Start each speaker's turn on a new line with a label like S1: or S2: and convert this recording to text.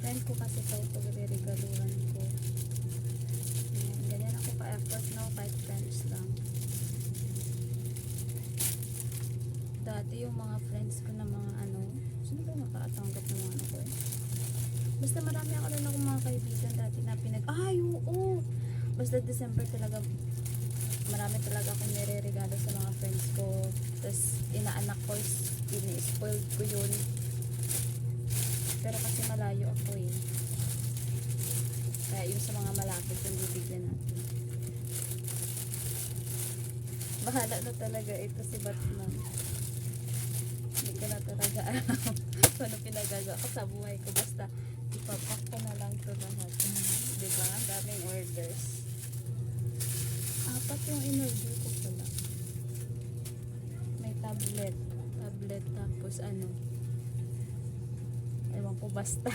S1: Friend ko kasi ito pag regaluhan ko. Ayan, ganyan ako ka-effort, no? Kahit friends lang. Dati yung mga friends ko na mga ano, sino ba nakaatanggap ng mga ano ko eh? Basta marami ako rin akong mga kaibigan dati na ay oo! Basta December talaga, marami talaga akong nire-regalo sa mga friends ko. Tapos inaanak ko, ini-spoiled ko yun. Pero kasi malayo ako eh. Kaya yung sa mga malapit yung bibigyan natin. Bahala na talaga ito si Batman. Hindi ko na talaga alam kung ano pinagaga ko sa buhay ko. Basta ipapak ko na lang ito lahat. Diba? Ang daming orders. 4 yung in-order ko pala. May tablet tapos ano, ewan ko basta